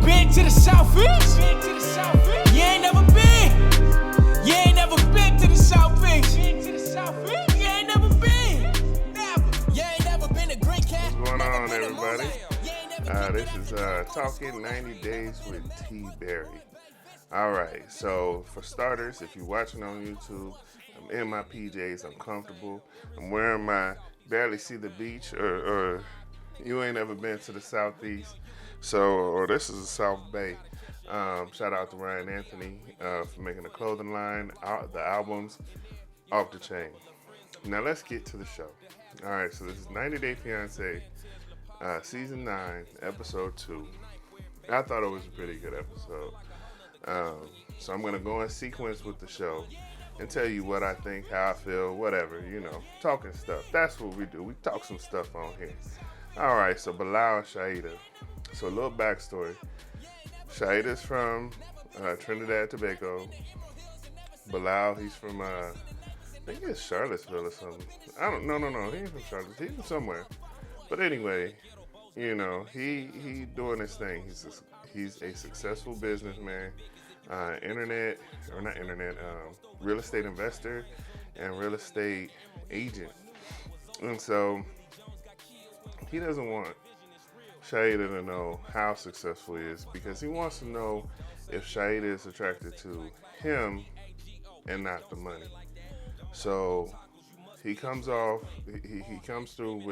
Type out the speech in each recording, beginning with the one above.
been to the Southeast? You ain't never been. You ain't never been to the Southeast. You ain't never been. Never. You ain't never been to Green Cat. What's going on, everybody? This is Talking 90 Days with T. Berry. All right, so for starters, if you're watching on YouTube, I'm in my PJs, I'm comfortable, I'm wearing my barely see the beach, or you ain't ever been to the Southeast, or this is the South Bay. Shout out to Ryan Anthony for making the clothing line, the albums, off the chain. Now let's get to the show. All right, so this is 90 Day Fiancé, Season 9, Episode 2. I thought it was a pretty good episode. So I'm going to go in sequence with the show and tell you what I think, how I feel, whatever, talking stuff. That's what we do. We talk some stuff on here. All right, so Bilal and Shaida. So a little backstory. Shaida's from Trinidad, Tobago. Bilal, he's from, I think it's Charlottesville or something. No, he ain't from Charlottesville. He's from somewhere. But anyway, he doing his thing. He's a successful businessman, real estate investor and real estate agent. And so he doesn't want Shaida to know how successful he is because he wants to know if Shaida is attracted to him and not the money. So he comes through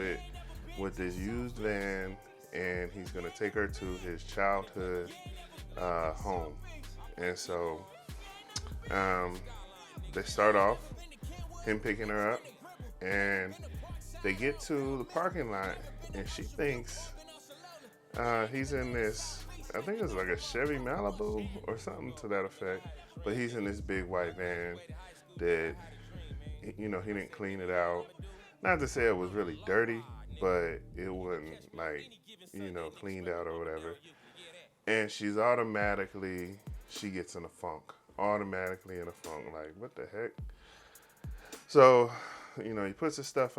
with this used van, and he's going to take her to his childhood home. And so they start off, him picking her up, and they get to the parking lot, and she thinks he's in this, I think it's like a Chevy Malibu or something to that effect, but he's in this big white van that, he didn't clean it out. Not to say it was really dirty, but it wasn't cleaned out or whatever. And she gets in a funk. Automatically in a funk. Like, what the heck? So, he puts her stuff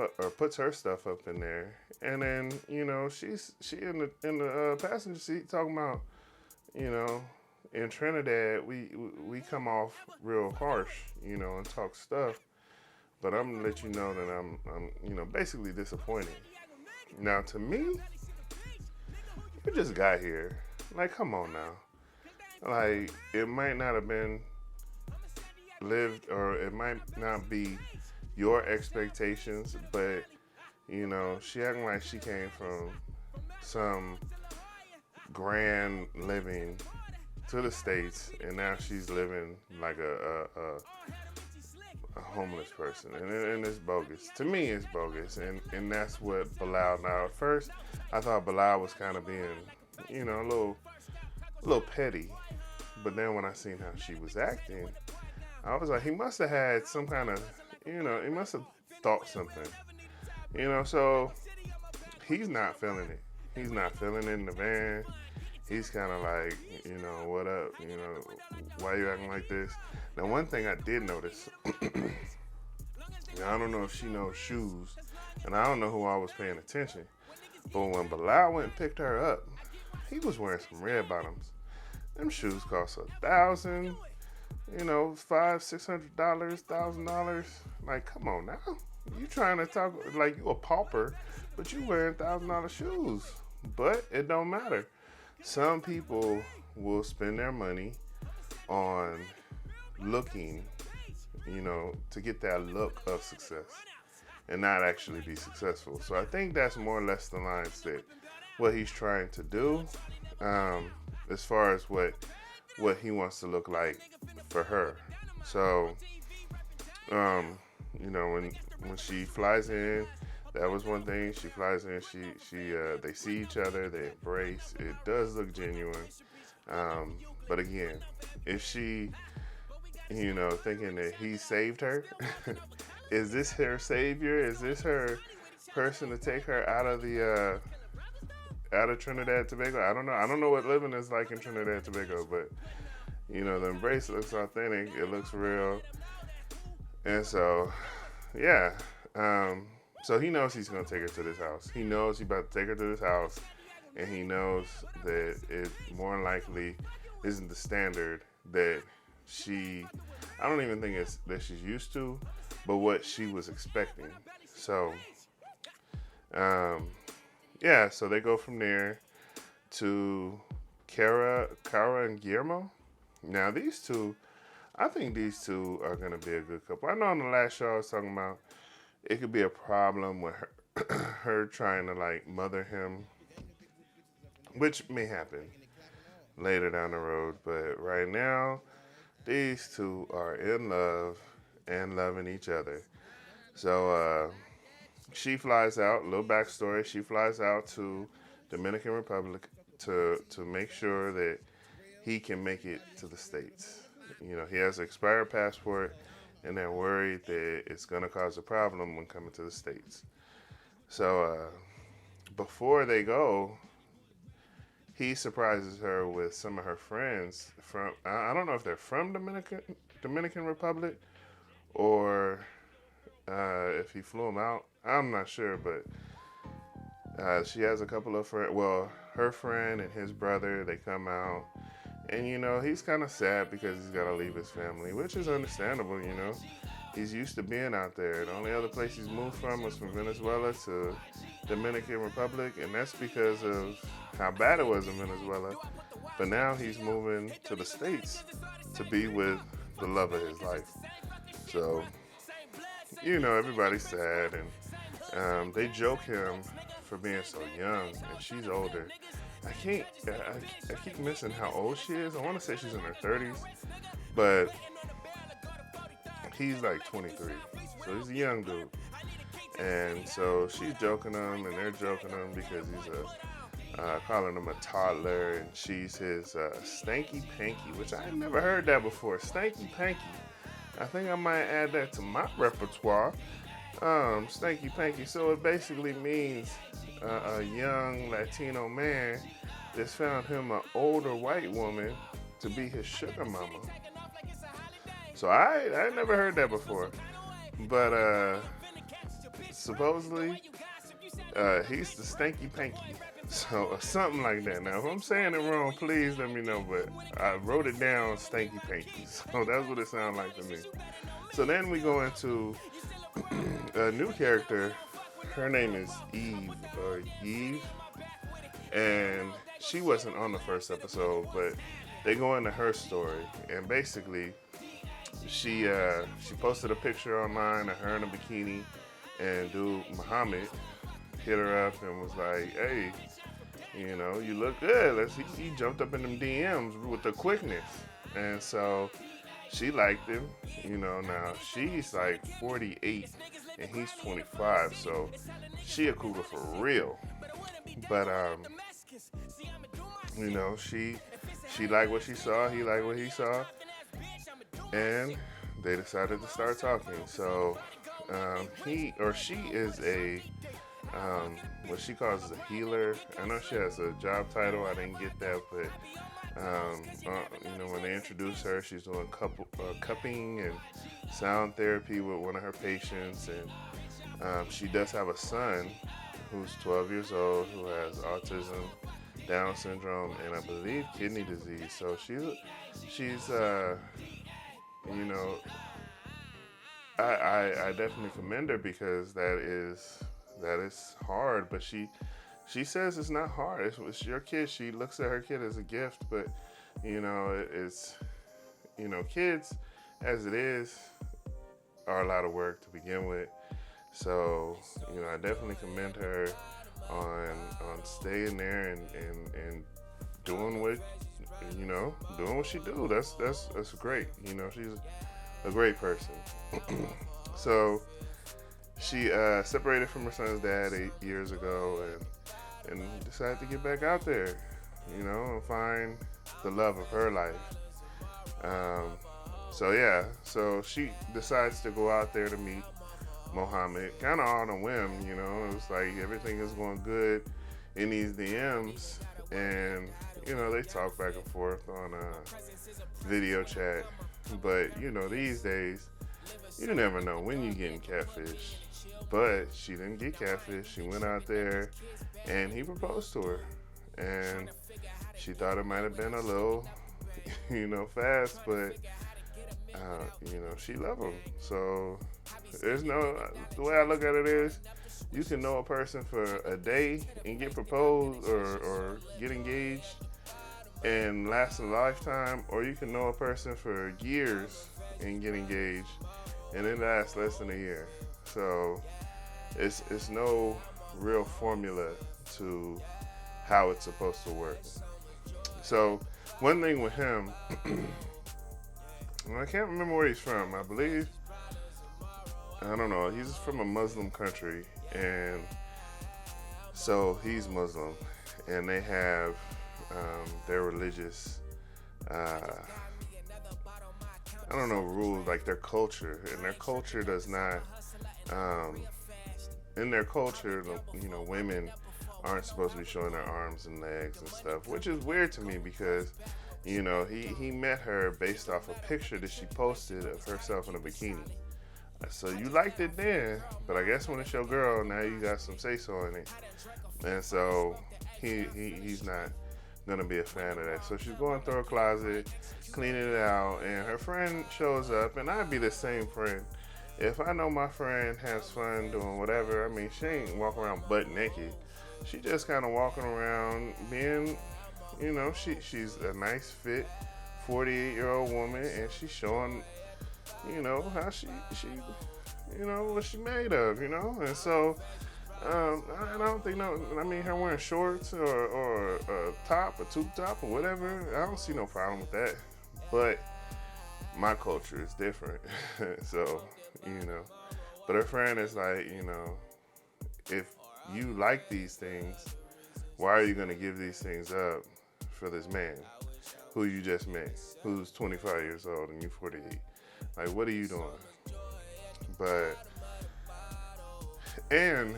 up in there. And then, she in the passenger seat talking about, in Trinidad, we come off real harsh, and talk stuff. But I'm gonna let you know that I'm basically disappointed. Now, to me, you just got here. Like, come on now. Like, it might not have been lived, or it might not be your expectations, but, she acting like she came from some grand living to the States, and now she's living like a homeless person, and it's bogus. To me, it's bogus, and that's what Bilal. Now, at first, I thought Bilal was kind of being, a little petty, but then when I seen how she was acting, I was like, he must have had some kind of, he must have thought something, So he's not feeling it. He's not feeling it in the van. He's kind of like, what up? Why you acting like this? Now, one thing I did notice, I don't know if she knows shoes, and I don't know who I was paying attention, but when Bilal went and picked her up, he was wearing some red bottoms. Them shoes cost $1,000, $500, $600, $1,000. Like, come on now. You trying to talk like you a pauper, but you wearing $1,000 shoes. But it don't matter. Some people will spend their money on looking, to get that look of success and not actually be successful. So I think that's more or less the lines that what he's trying to do, as far as what he wants to look like for her. So, when she flies in, that was one thing. She flies in, they see each other, they embrace. It does look genuine. But again, if she, thinking that he saved her, is this her savior? Is this her person to take her out of Trinidad, Tobago? I don't know. I don't know what living is like in Trinidad, Tobago, but the embrace looks authentic. It looks real. And so, so he knows he's going to take her to this house. He knows he's about to take her to this house and he knows that it more likely isn't the standard that I don't even think it's that she's used to, but what she was expecting. So, yeah, so they go from there to Cara and Guillermo. Now, I think these two are going to be a good couple. I know on the last show I was talking about it could be a problem with her trying to like mother him, which may happen later down the road. But right now, these two are in love and loving each other. So she flies out. A little backstory: she flies out to Dominican Republic to make sure that he can make it to the States. You know, he has an expired passport, and they're worried that it's going to cause a problem when coming to the States. So before they go, he surprises her with some of her friends from, I don't know if they're from Dominican Republic or if he flew them out. I'm not sure, but she has a couple of friends. Well, her friend and his brother, they come out. And, you know, he's kind of sad because he's got to leave his family, which is understandable, you know. He's used to being out there. The only other place he's moved from was from Venezuela to Dominican Republic, and that's because of how bad it was in Venezuela. But now he's moving to the States to be with the love of his life. So, you know, everybody's sad, and they joke him for being so young, and she's older. I keep missing how old she is. I want to say she's in her 30s, but he's like 23, so he's a young dude. And so she's joking him, and they're joking him because he's calling him a toddler, and she's his stanky panky, which I had never heard that before. Stanky panky. I think I might add that to my repertoire. Stanky panky. So it basically means a young Latino man that's found him an older white woman to be his sugar mama. So I never heard that before. But supposedly he's the stanky panky. So something like that. Now if I'm saying it wrong, please let me know. But I wrote it down, stanky panky. So that's what it sounded like to me. So then we go into a new character. Her name is Eve, and she wasn't on the first episode, but they go into her story, and basically she posted a picture online of her in a bikini, and dude Muhammad hit her up and was like, "Hey, you know, you look good." He jumped up in them DMs with the quickness, and so she liked him. You know, now she's like 48 and he's 25, so she a cougar for real. But you know, she liked what she saw, he liked what he saw, and they decided to start talking. So he or she is a what she calls a healer. I know she has a job title. I didn't get that, but you know, when they introduce her, she's doing cupping and sound therapy with one of her patients, and she does have a son who's 12 years old who has autism, Down syndrome, and I believe kidney disease. So she's you know, I definitely commend her because that is hard, but she says it's not hard. It's your kid. She looks at her kid as a gift, but you know, it's, you know, kids as it is are a lot of work to begin with. So, you know, I definitely commend her on staying there and doing what, you know, doing what she do. That's great. You know, she's a great person. So she separated from her son's dad 8 years ago and decided to get back out there, you know, and find the love of her life. So she decides to go out there to meet Mohammed, kind of on a whim, you know. It was like everything is going good in these DMs, and you know, they talk back and forth on video chat. But you know, these days you never know when you're getting catfish. But she didn't get catfish. She went out there and he proposed to her, and she thought it might have been a little, fast, but she loved him. So there's the way I look at it is, you can know a person for a day and get proposed or get engaged and last a lifetime, or you can know a person for years and get engaged and it lasts less than a year. So it's no real formula to how it's supposed to work. So one thing with him, I can't remember where he's from. I believe, I don't know, he's from a Muslim country, and so he's Muslim, and they have their religious, I don't know, rules, like their culture, and their culture does not, in their culture, women aren't supposed to be showing their arms and legs and stuff, which is weird to me because, he met her based off a picture that she posted of herself in a bikini. So you liked it then, but I guess when it's your girl, now you got some say-so in it. And so he's not gonna be a fan of that. So she's going through her closet, cleaning it out, and her friend shows up, and I'd be the same friend. If I know my friend has fun doing whatever, she ain't walking around butt naked. She just kind of walking around being, she's a nice fit 48-year-old woman, and she's showing, how she what she made of, and so I don't think her wearing shorts or a top, a tube top or whatever, I don't see no problem with that, but my culture is different. So, but her friend is like, if you like these things, why are you going to give these things up for this man who you just met, who's 25 years old and you 48? Like, what are you doing? And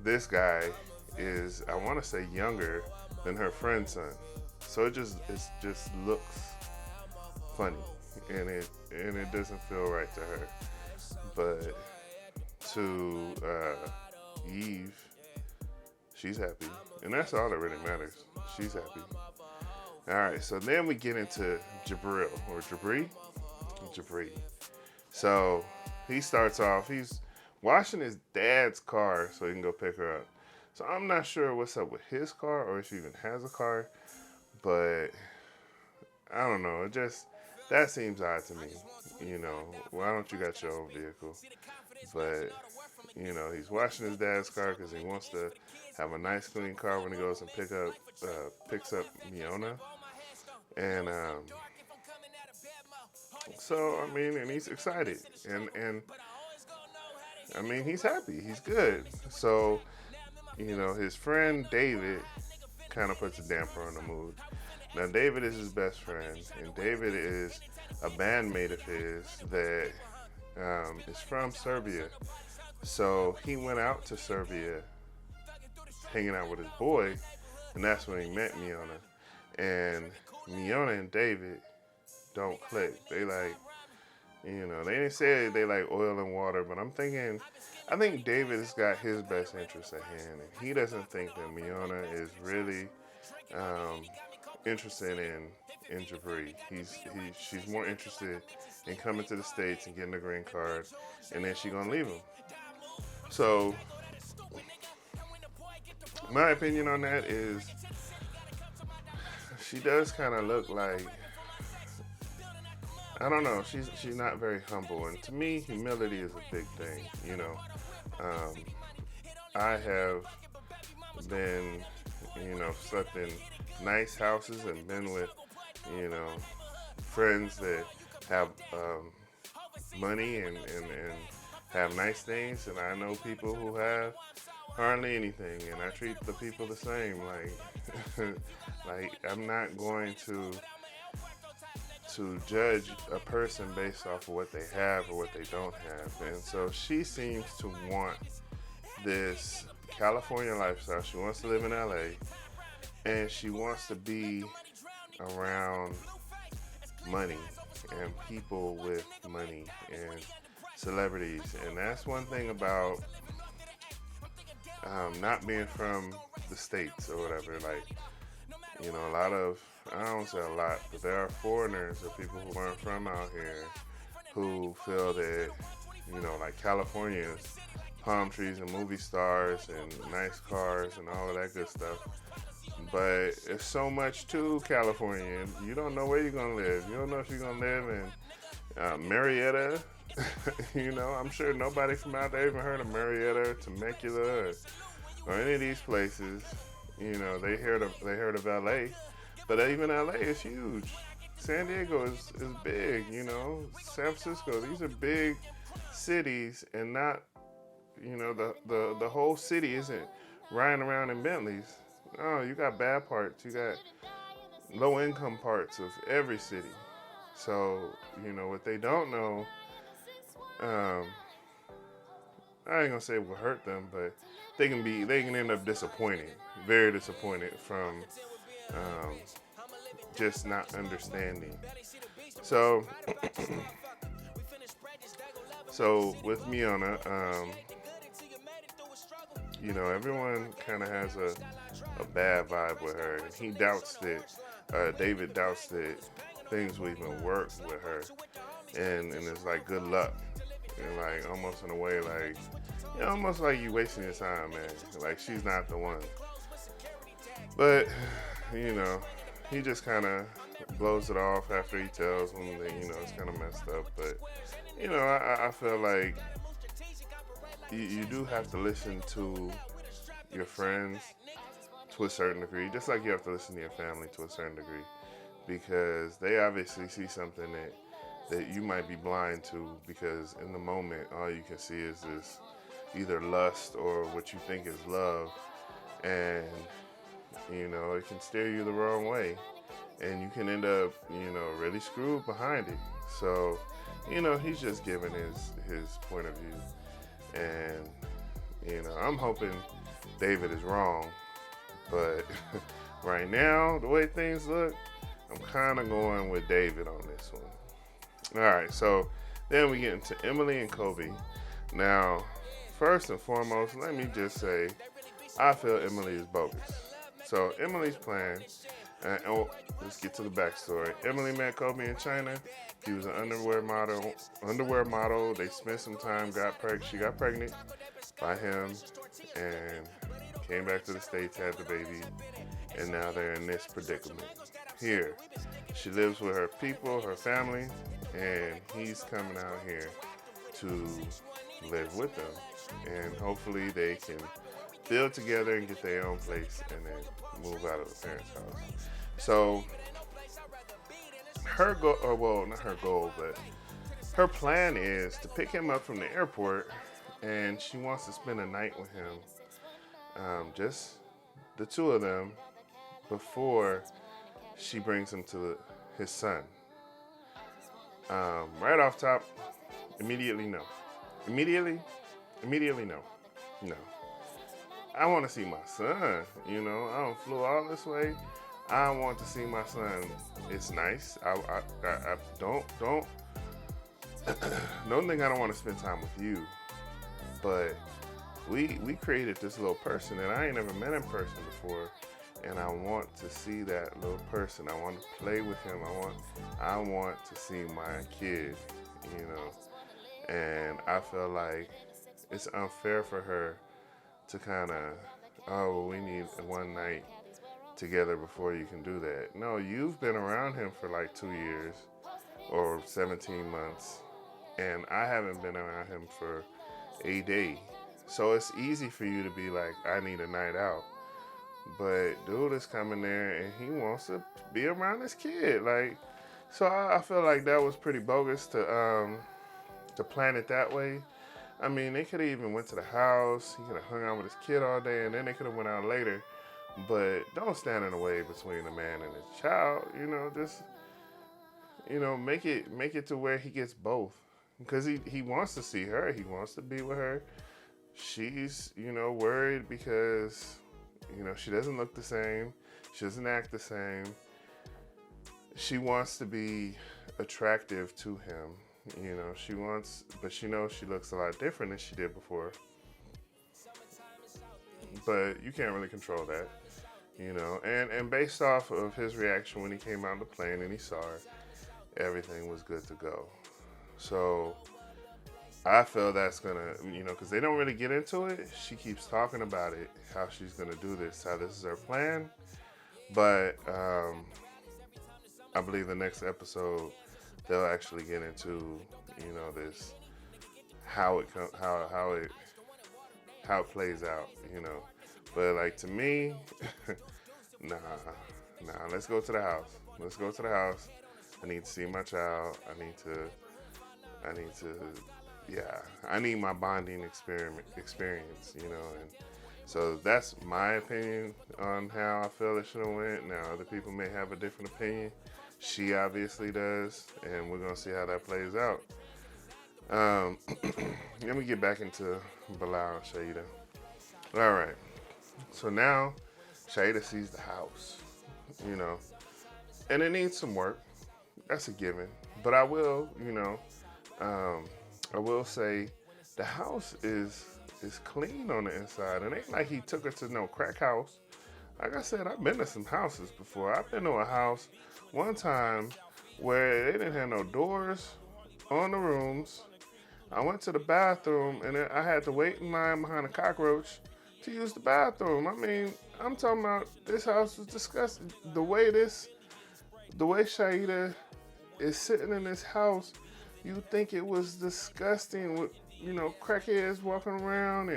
this guy is, I want to say, younger than her friend's son. So it just looks funny, and it doesn't feel right to her. But to Eve, she's happy, and that's all that really matters. She's happy. All right, so then we get into Jabril, or Jabri. So he starts off, he's washing his dad's car so he can go pick her up. So I'm not sure what's up with his car or if he even has a car, but I don't know. That seems odd to me. Why don't you got your own vehicle? But, he's washing his dad's car because he wants to have a nice clean car when he goes and picks up Miona. And so, and he's excited. And he's happy. He's good. So, his friend David kind of puts a damper on the mood. Now, David is his best friend, and David is a bandmate of his that is from Serbia. So he went out to Serbia hanging out with his boy, and that's when he met Miona. And Miona and David don't click. They like, they didn't say they like oil and water, but I think David has got his best interest at hand, and he doesn't think that Miona is really interested in Jabri. She's more interested in coming to the States and getting a green card, and then she's gonna leave him. So my opinion on that is she does kind of look like, I don't know, she's not very humble, and to me humility is a big thing. I have been, slept in nice houses and been with, friends that have money and have nice things, and I know people who have hardly anything, and I treat the people the same. Like I'm not going to judge a person based off of what they have or what they don't have. And so she seems to want this California lifestyle. She wants to live in LA, and she wants to be around money and people with money and celebrities. And that's one thing about not being from the States or whatever. Like, You know, a lot of, I don't say a lot, but there are foreigners or people who aren't from out here who feel that, you know, like California is palm trees and movie stars and nice cars and all of that good stuff. But it's so much to California. You don't know where you're going to live. You don't know if you're going to live in Marietta. You know, I'm sure nobody from out there even heard of Marietta, Temecula, or any of these places. You know, they heard of LA, but even LA is huge. San Diego is big, you know. San Francisco, these are big cities, and not, you know, the whole city isn't riding around in Bentleys. No, you got bad parts. You got low income parts of every city. So, you know, what they don't know, I ain't gonna say it will hurt them, but they can end up disappointed, very disappointed from just not understanding. So, so with Miona, you know, everyone kind of has a bad vibe with her, and he doubts that David doubts that things will even work with her, and it's like good luck, and like almost in a way like, you know, almost like you wasting your time, man. Like she's not the one. But you know, he just kind of blows it off after he tells them that, you know, it's kind of messed up. But you know, I feel like you do have to listen to your friends to a certain degree, just like you have to listen to your family to a certain degree, because they obviously see something that you might be blind to, because in the moment all you can see is this either lust or what you think is love, and you know, it can steer you the wrong way, and you can end up, you know, really screwed behind it. So, you know, he's just giving his point of view, and you know, I'm hoping David is wrong, but right now, the way things look, I'm kind of going with David on this one. All right, so then we get into Emily and Kobe. Now, first and foremost, let me just say, I feel Emily is bogus. So Emily's plan, let's get to the backstory. Emily met Kobe in China. He was an underwear model. They spent some time, she got pregnant by him, and came back to the States, had the baby, and now they're in this predicament. Here, she lives with her people, her family, and he's coming out here to live with them. And hopefully they can build together and get their own place and then move out of the parents' house. So her goal, or well, not her goal, but her plan is to pick him up from the airport, and she wants to spend a night with him, just the two of them, before she brings him to his son. Right off top, immediately no. Immediately no. No. I want to see my son. You know, I don't flew all this way. I want to see my son. It's nice. I don't think I don't want to spend time with you. But we created this little person that I ain't never met in person before, and I want to see that little person. I want to play with him. I want to see my kid, you know. And I feel like it's unfair for her to kind of, oh, well, we need one night together before you can do that. No, you've been around him for like 2 years or 17 months, and I haven't been around him for a day. So it's easy for you to be like, I need a night out. But dude is coming there and he wants to be around his kid. Like, so I feel like that was pretty bogus to plan it that way. I mean, they could have even went to the house. He could have hung out with his kid all day, and then they could have went out later. But don't stand in the way between a man and his child. You know, just, you know, make it to where he gets both. Because he wants to see her. He wants to be with her. She's, you know, worried because, you know, she doesn't look the same. She doesn't act the same. She wants to be attractive to him. You know, but she knows she looks a lot different than she did before. But you can't really control that. you know, and based off of his reaction when he came out of the plane and he saw her, everything was good to go. So I feel that's gonna, you know, because they don't really get into it. She keeps talking about it, how she's gonna do this, how this is her plan. But I believe the next episode they'll actually get into, you know, this how it plays out, you know. But like to me, nah. Let's go to the house. Let's go to the house. I need to see my child. I need to. Yeah, I need my bonding experience, you know, and so that's my opinion on how I feel it should have went. Now, other people may have a different opinion. She obviously does, and we're gonna see how that plays out. Let me get back into Bilal and Shaida. All right, so now Shaida sees the house, you know, and it needs some work. That's a given, but I will, you know. I will say the house is clean on the inside. It ain't like he took her to no crack house. Like I said, I've been to some houses before. I've been to a house one time where they didn't have no doors on the rooms. I went to the bathroom and I had to wait in line behind a cockroach to use the bathroom. I mean, I'm talking about this house was disgusting. The way Shaida is sitting in this house, you think it was disgusting with, you know, crackheads walking around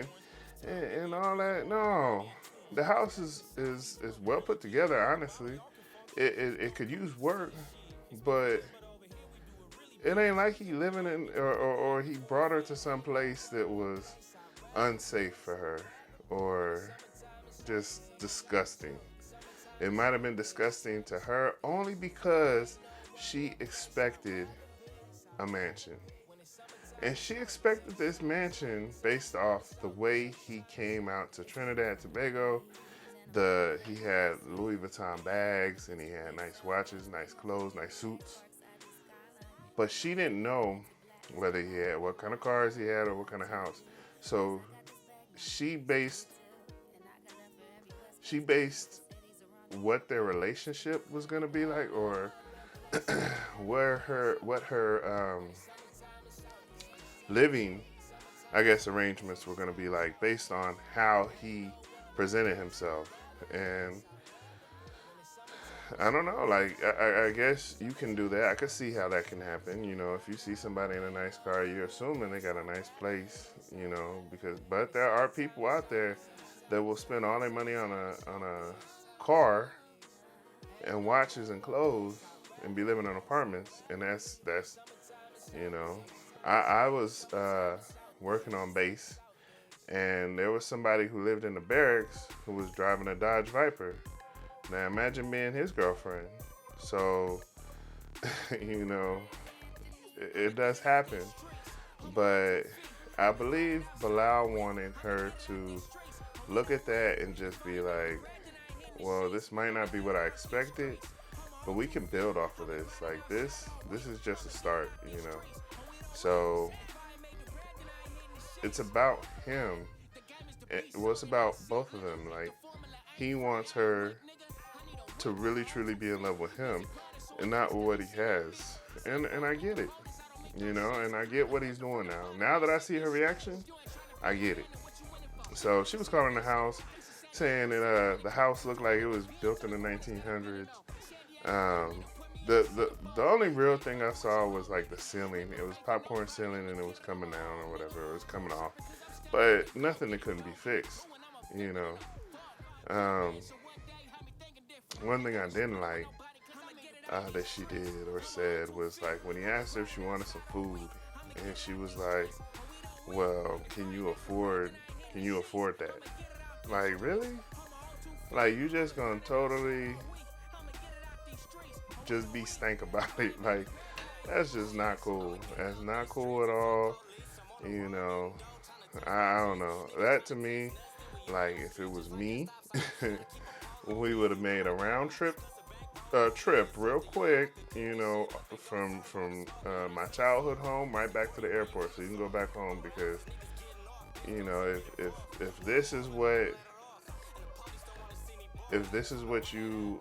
and all that. No, the house is well put together. Honestly, it could use work, but it ain't like he living in or he brought her to some place that was unsafe for her or just disgusting. It might have been disgusting to her only because she expected a mansion. And she expected this mansion based off the way he came out to Trinidad and Tobago. He had Louis Vuitton bags and he had nice watches, nice clothes, nice suits. But she didn't know whether he had, what kind of cars he had or what kind of house. So she based what their relationship was going to be like, or what her living, I guess, arrangements were going to be like based on how he presented himself. And I don't know, like, I guess you can do that. I could see how that can happen. You know, if you see somebody in a nice car, you're assuming they got a nice place, you know, but there are people out there that will spend all their money on a car and watches and clothes and be living in apartments. And that's you know, I was working on base, and there was somebody who lived in the barracks who was driving a Dodge Viper. Now imagine being his girlfriend. So, you know, it does happen. But I believe Bilal wanted her to look at that and just be like, well, this might not be what I expected, but we can build off of this. Like this is just a start, you know. So it's about him. Well, it's about both of them. Like, he wants her to really truly be in love with him and not with what he has. And I get it, you know, and I get what he's doing now. Now that I see her reaction, I get it. So she was calling the house, saying that the house looked like it was built in the 1900s. The only real thing I saw was like the ceiling. It was popcorn ceiling and it was coming down or whatever. It was coming off. But nothing that couldn't be fixed, you know. One thing I didn't like that she did or said was like when he asked her if she wanted some food, and she was like, well, can you afford that? Like, really? Like, you just gonna totally just be stank about it? Like, that's just not cool. That's not cool at all. You know, I don't know. That to me, like, if it was me, we would have made a round trip real quick, you know, from my childhood home right back to the airport, so you can go back home. Because, you know, if this is what if this is what you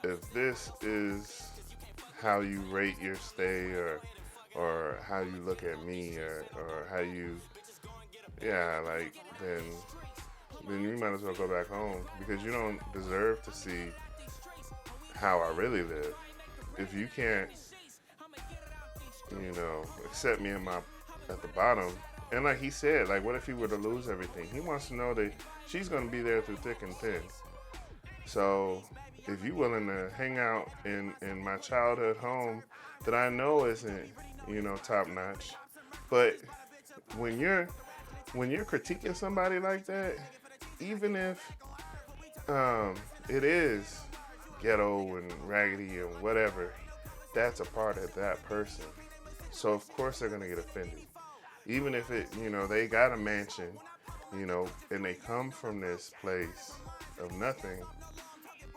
if this is how you rate your stay, or how you look at me, or how you, yeah, like, then you might as well go back home, because you don't deserve to see how I really live. If you can't, accept me at the bottom, and like he said, like, what if he were to lose everything? He wants to know that she's going to be there through thick and thin. So if you're willing to hang out in my childhood home that I know isn't, top notch, but when you're critiquing somebody like that, even if it is ghetto and raggedy and whatever, that's a part of that person. So of course they're gonna get offended. Even if it, they got a mansion, and they come from this place of nothing,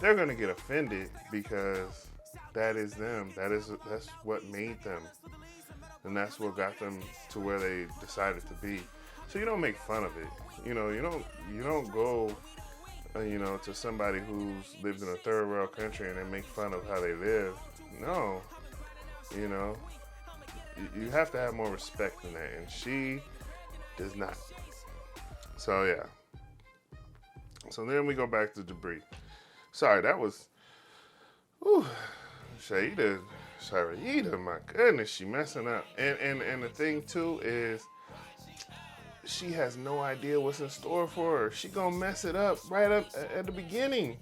they're gonna get offended, because that is them. That's what made them, and that's what got them to where they decided to be. So you don't make fun of it. You don't go, to somebody who's lived in a third world country and then make fun of how they live. No, you have to have more respect than that, and she does not. So yeah. So then we go back to Debris. Sorry, that was, Shaida, my goodness, she messing up. And the thing too is, she has no idea what's in store for her. She gonna mess it up right up at the beginning.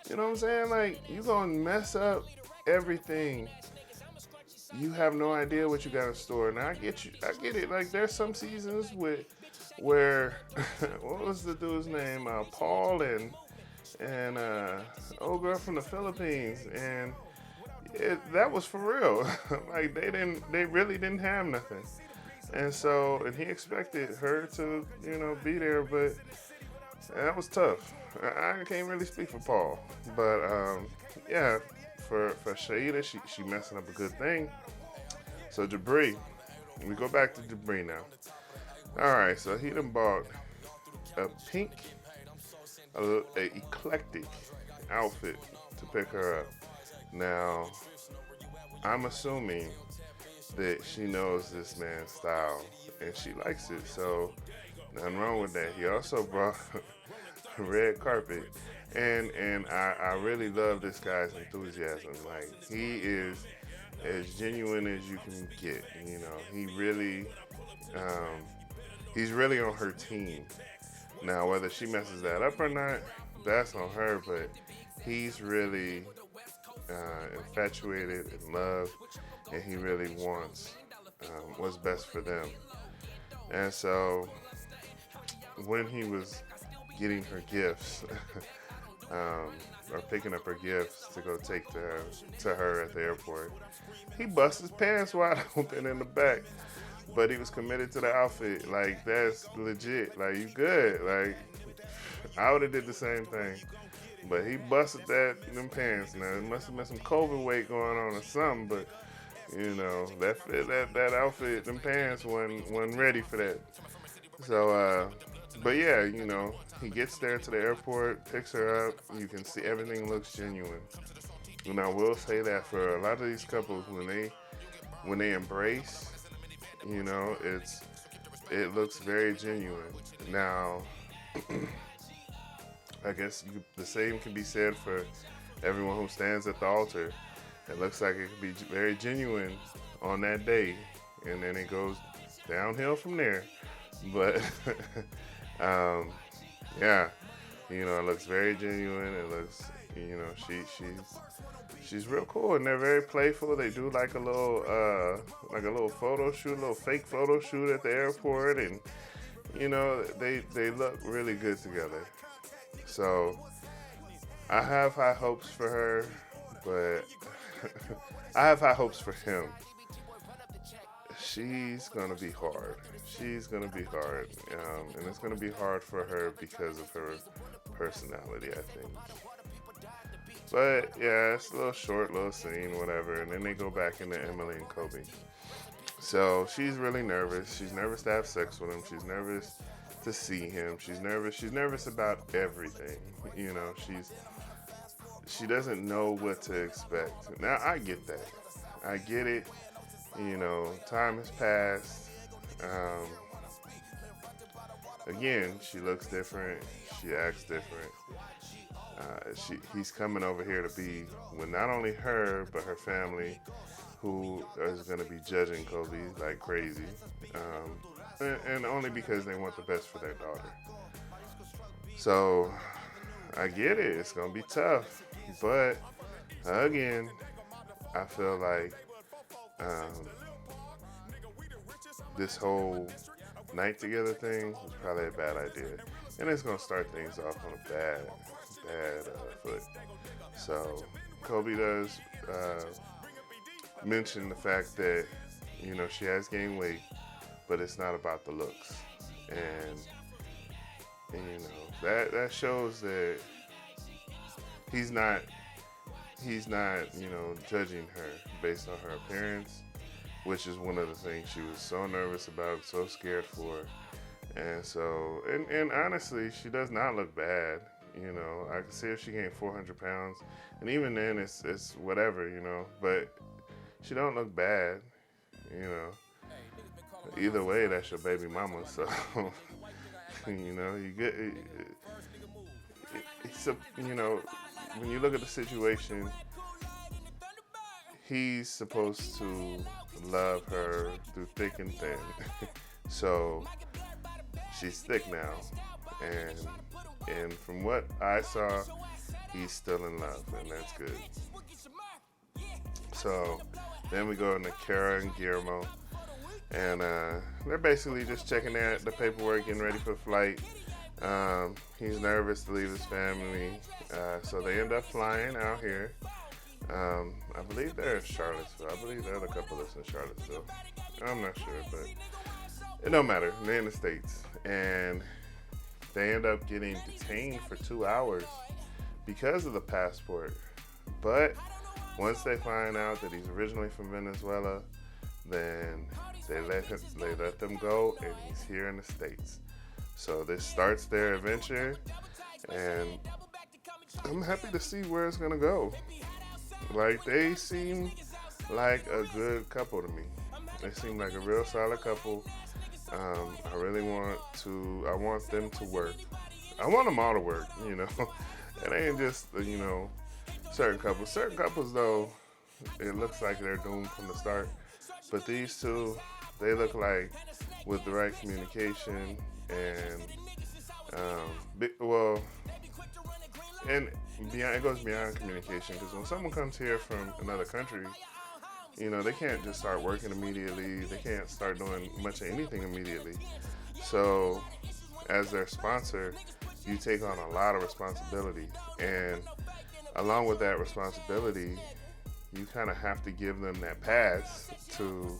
You know what I'm saying? Like, you gonna mess up everything. You have no idea what you got in store. Now I get it. Like, there's some seasons where what was the dude's name? Paul and old girl from the Philippines, and that was for real. Like, they really didn't have nothing. And he expected her to, be there, but that was tough. I can't really speak for Paul, but yeah, for Shaida, she messing up a good thing. So Debris, we go back to Debris now. All right, so he done bought a pink, a eclectic outfit to pick her up. Now, I'm assuming that she knows this man's style and she likes it, so nothing wrong with that. He also brought a red carpet, and I really love this guy's enthusiasm. Like, he is as genuine as you can get. He really, he's really on her team. Now, whether she messes that up or not, that's on her, but he's really infatuated in love, and he really wants what's best for them. And so when he was getting her gifts, or picking up her gifts to go take to her at the airport, he bust his pants wide open in the back. But he was committed to the outfit. Like, that's legit. Like, you good. Like, I would have did the same thing. But he busted them pants. Now, it must have been some COVID weight going on or something, but that outfit, them pants wasn't ready for that. So, but yeah, he gets there to the airport, picks her up. You can see everything looks genuine. And I will say that for a lot of these couples, when they embrace, it looks very genuine. Now, I guess the same can be said for everyone who stands at the altar. It looks like it could be very genuine on that day, and then it goes downhill from there. But yeah, it looks very genuine. It looks, she's real cool, and they're very playful. They do like a little photo shoot, a little fake photo shoot at the airport, and they look really good together. So I have high hopes for her, but I have high hopes for him. She's gonna be hard. And it's gonna be hard for her because of her personality, I think. But yeah, it's a little short, little scene, whatever, and then they go back into Emily and Kobe. So she's really nervous. She's nervous to have sex with him. She's nervous to see him. She's nervous. She's nervous about everything. You know, she doesn't know what to expect. Now I get that. I get it. You know, time has passed. Again, she looks different. She acts different. He's coming over here to be with not only her but her family, who is going to be judging Kobe like crazy, and only because they want the best for their daughter. So I get it. It's going to be tough, but again, I feel like this whole night together thing was probably a bad idea, and it's gonna start things off on a bad foot. So Kobe does mention the fact that, you know, she has gained weight, but it's not about the looks, and you know that shows that he's not you know, judging her based on her appearance, which is one of the things she was so nervous about, so scared for. And so, and honestly, she does not look bad. You know, I can see if she gained 400 pounds, and even then, it's whatever, you know. But she don't look bad, you know. Either way, that's your baby mama. So, you know, you get it's a, you know, when you look at the situation, he's supposed to love her through thick and thin. So she's thick now, and from what I saw, he's still in love, and that's good. So then we go into Kara and Guillermo, and they're basically just checking out the paperwork, getting ready for flight. He's nervous to leave his family, so they end up flying out here. I believe they're in Charlottesville. I believe the other couple is in Charlottesville. I'm not sure, but it don't matter. They're in the States, and they end up getting detained for 2 hours because of the passport. But once they find out that he's originally from Venezuela, then they let them go, and he's here in the States. So this starts their adventure, and I'm happy to see where it's gonna go. Like, they seem like a good couple to me. They seem like a real solid couple. I really want them to work. I want them all to work, you know. It ain't just, you know, certain couples. Certain couples, though, it looks like they're doomed from the start. But these two, they look like, with the right communication and, and beyond, it goes beyond communication, because when someone comes here from another country, you know, they can't just start working immediately. They can't start doing much of anything immediately. So as their sponsor, you take on a lot of responsibility. And along with that responsibility, you kind of have to give them that pass to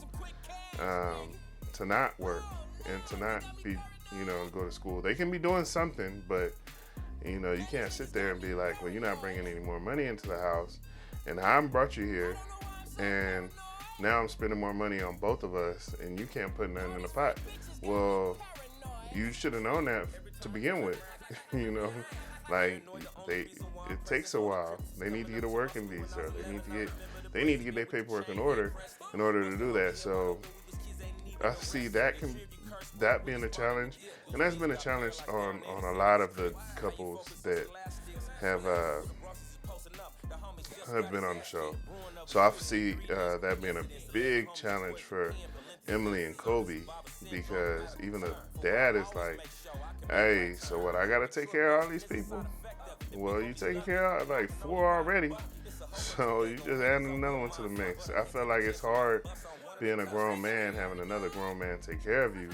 not work and to not be, you know, go to school. They can be doing something, but, you know, you can't sit there and be like, well, you're not bringing any more money into the house, and I brought you here, and now I'm spending more money on both of us, and you can't put nothing in the pot. Well, you should have known that to begin with. You know, like, it takes a while. They need to get a working visa. They need to get their paperwork in order to do that. So I see that being a challenge, and that's been a challenge on a lot of the couples that have been on the show. So I see that being a big challenge for Emily and Kobe, because even the dad is like, hey, so what, I gotta take care of all these people? Well, you taking care of like 4 already, so you just adding another one to the mix. I feel like it's hard being a grown man, having another grown man take care of you,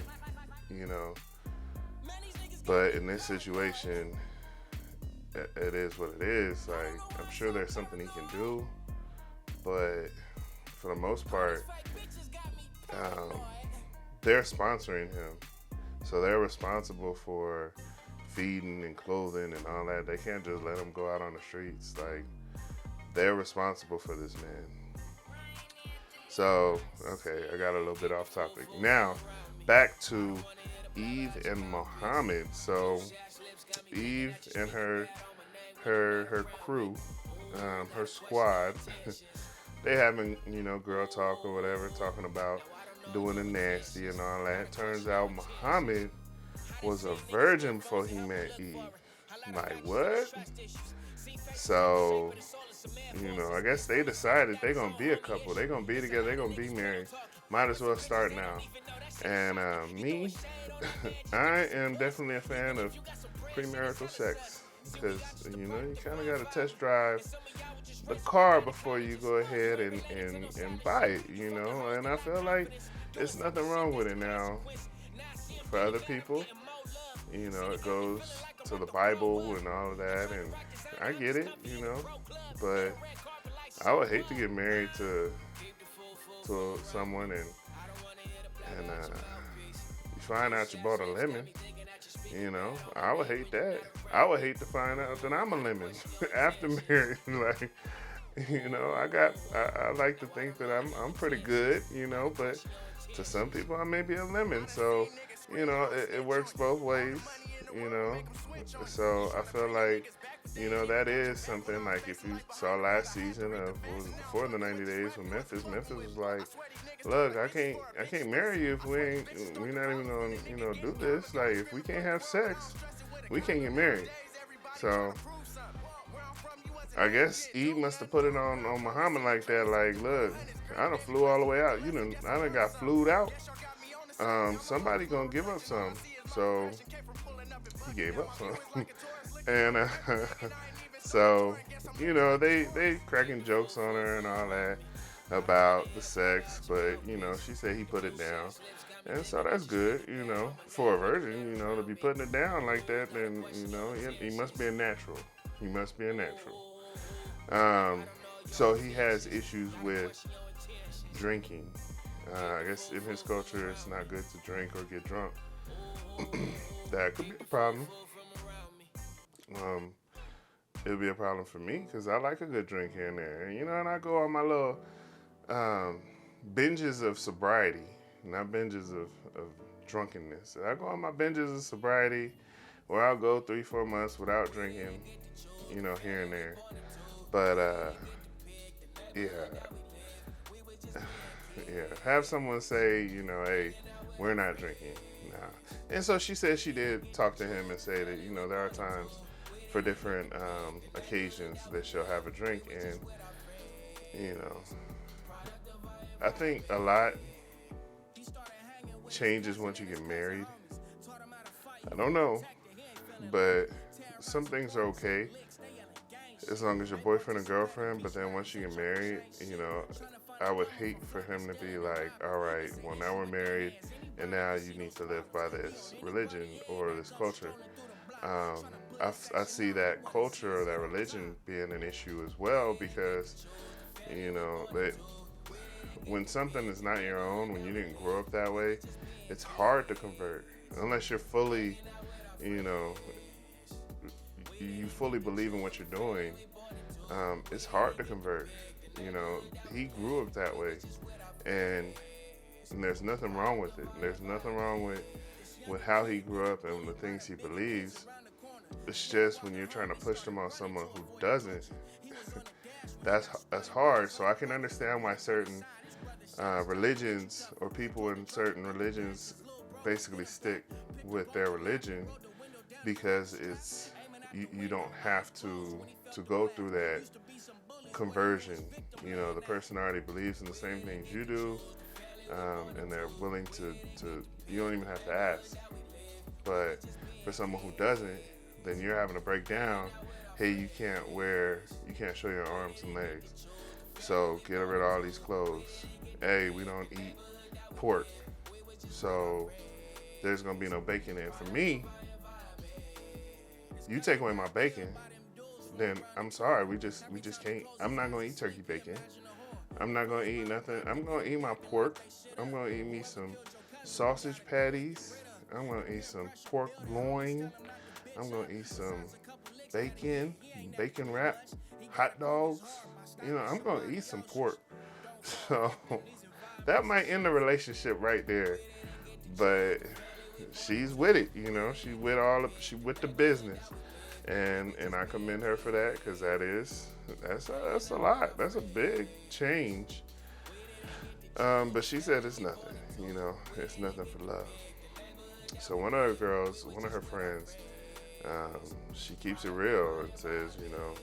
you know. But in this situation, it is what it is. Like, I'm sure there's something he can do, but for the most part, they're sponsoring him, so they're responsible for feeding and clothing and all that. They can't just let him go out on the streets. Like, they're responsible for this man. So, okay, I got a little bit off topic. Now, back to Eve and Muhammad. So Eve and her crew, her squad, they having girl talk or whatever, talking about doing the nasty and all that. Turns out Muhammad was a virgin before he met Eve. Like what? So I guess they decided they're gonna be a couple. They're gonna be together. They're gonna be married. Might as well start now. And me, I am definitely a fan of premarital sex because you kind of got to test drive the car before you go ahead and buy it. And I feel like there's nothing wrong with it now. For other people, it goes to the Bible and all of that, and I get it, but I would hate to get married to someone and you find out you bought a lemon. I would hate that. I would hate to find out that I'm a lemon after marriage. Like, I like to think that I'm pretty good, but to some people I may be a lemon. So, it works both ways, So I feel like, that is something like if you saw last season of what was it, before the 90 days with Memphis was like, look, I can't marry you if we're not even gonna, do this. Like if we can't have sex, we can't get married. So I guess Eve must have put it on Muhammad like that. Like, look, I done flew all the way out. I done got flued out. Somebody gonna give up some. So he gave up some. And so, they cracking jokes on her and all that about the sex, but, she said he put it down. And so that's good, for a virgin, to be putting it down like that, then, he must be a natural. He must be a natural. So he has issues with drinking. I guess in his culture, it's not good to drink or get drunk. That could be a problem. It would be a problem for me because I like a good drink here and there. And I go on my little binges of sobriety, not binges of drunkenness. I go on my binges of sobriety where I'll go 3-4 months without drinking, here and there. But, yeah. Yeah, have someone say, hey, we're not drinking. Nah. And so she said she did talk to him and say that, there are times for different occasions that she'll have a drink. And, I think a lot changes once you get married. I don't know, but some things are okay as long as you're boyfriend or girlfriend. But then once you get married, I would hate for him to be like, all right, well, now we're married, and now you need to live by this religion or this culture. I see that culture or that religion being an issue as well because, that when something is not your own, when you didn't grow up that way, it's hard to convert unless you're fully, you fully believe in what you're doing. It's hard to convert. He grew up that way, and there's nothing wrong with it. There's nothing wrong with how he grew up and the things he believes. It's just when you're trying to push them on someone who doesn't, that's hard. So I can understand why certain religions or people in certain religions basically stick with their religion because it's you don't have to go through that conversion. The person already believes in the same things you do, and they're willing to you don't even have to ask. But for someone who doesn't, then you're having to break down, hey, you can't show your arms and legs, so get rid of all these clothes. Hey, we don't eat pork, so there's gonna be no bacon in. For me, you take away my bacon, then I'm sorry, we just can't. I'm not gonna eat turkey bacon. I'm not gonna eat nothing. I'm gonna eat my pork. I'm gonna eat me some sausage patties. I'm gonna eat some pork loin. I'm gonna eat some bacon wrap, hot dogs. I'm gonna eat some pork. So that might end the relationship right there. But she's with it, you know. She with the business, and I commend her for that, because that's a lot. That's a big change. But she said it's nothing, you know. It's nothing for love. So one of her friends, she keeps it real and says, you know,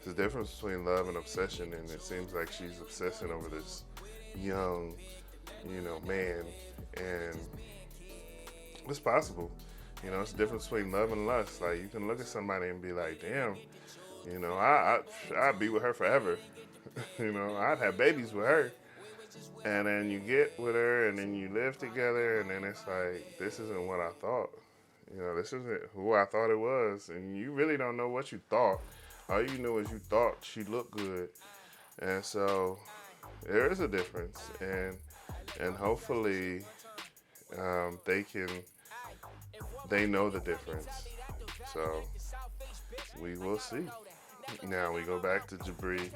there's a difference between love and obsession, and it seems like she's obsessing over this young, you know, man, and it's possible. You know, it's the difference between love and lust. Like, you can look at somebody and be like, damn, you know, I'd be with her forever. You know, I'd have babies with her. And then you get with her, and then you live together, and then it's like, this isn't what I thought. You know, this isn't who I thought it was. And you really don't know what you thought. All you knew is you thought she looked good. And so there is a difference. And hopefully they know the difference. So we will see. Now we go back to Jabri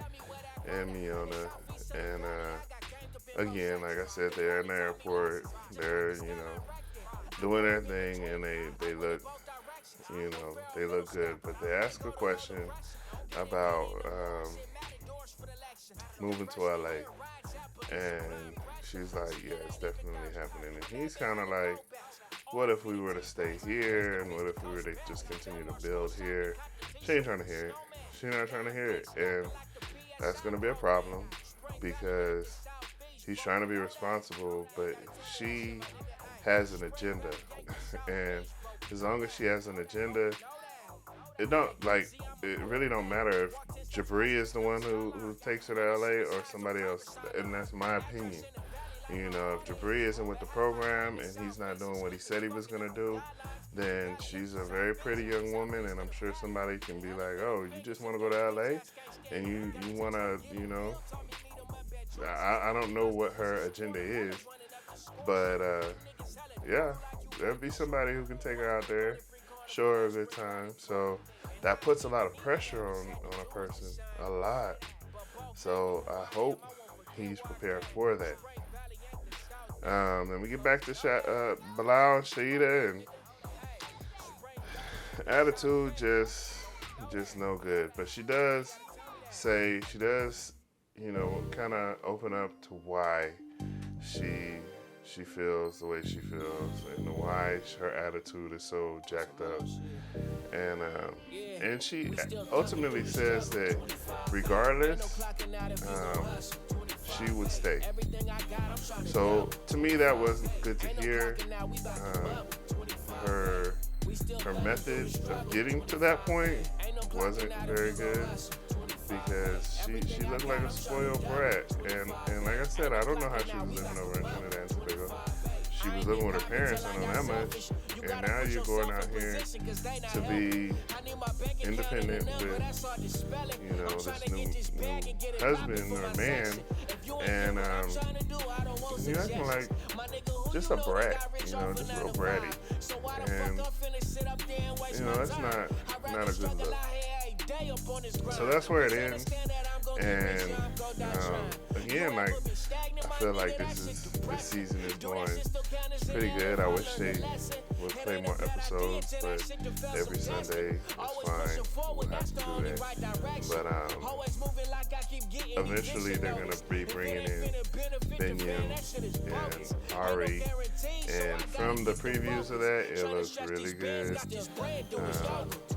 and Miona, and again, like I said, they're in the airport. They're, you know, doing their thing, and they look, you know, they look good. But they ask a question about moving to LA, and she's like, yeah, it's definitely happening. And he's kind of like, what if we were to stay here, and what if we were to just continue to build here? She ain't trying to hear it. She's not trying to hear it, and that's going to be a problem, because he's trying to be responsible, but she has an agenda. And as long as she has an agenda, it really don't matter if Jabri is the one who takes her to LA or somebody else. And that's my opinion. You know, if Jabri isn't with the program and he's not doing what he said he was going to do, then she's a very pretty young woman, and I'm sure somebody can be like, oh, you just want to go to LA? And you want to, you know, I don't know what her agenda is, but yeah, there'll be somebody who can take her out there, show her a good time. So that puts a lot of pressure on a person, a lot. So I hope he's prepared for that. Then we get back to Bilal and Shaida, and attitude just no good. But she does, you know, kind of open up to why she feels the way she feels, and why her attitude is so jacked up. And she ultimately says that regardless, she would stay. So to me, that wasn't good to hear. Her method of getting to that point wasn't very good, because she looked like a spoiled brat. And like I said, I don't know how she was living over in Trinidad and Tobago. She was living with her parents, I know that much. And now you're going out here to be independent with, you know, this new husband or man, and you're acting like just a brat, you know, just real bratty. And, you know, that's not a good look. So that's where it ends. And again, like, I feel like this season is going pretty good. I wish they would play more episodes, but every Sunday is fine. We'll have to do that. But eventually they're gonna be bringing in Benyam and Ari, and from the previews of that, it looks really good.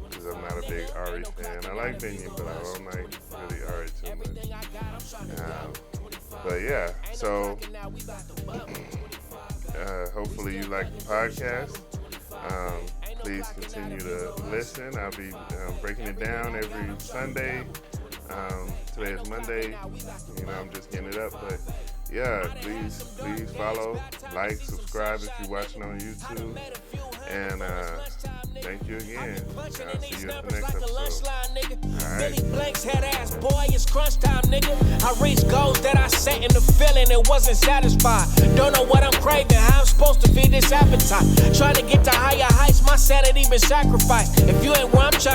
Because I'm not a big Ari fan. I like Benyam, but I don't like really Ari too much. But yeah, so hopefully you like the podcast. Please continue to listen. I'll be breaking it down every Sunday. Today is Monday. You know, I'm just getting it up, but yeah, please follow, like, subscribe if you're watching on YouTube, and thank you again. I'll see you in the next episode. Alright. Blank's head ass boy, it's crunch time, nigga. I reached goals that I set in the feeling, it wasn't satisfied. Don't know what I'm craving, how I'm supposed to feed this appetite. Trying to get to higher heights, my sanity been sacrificed. If you ain't where I'm trying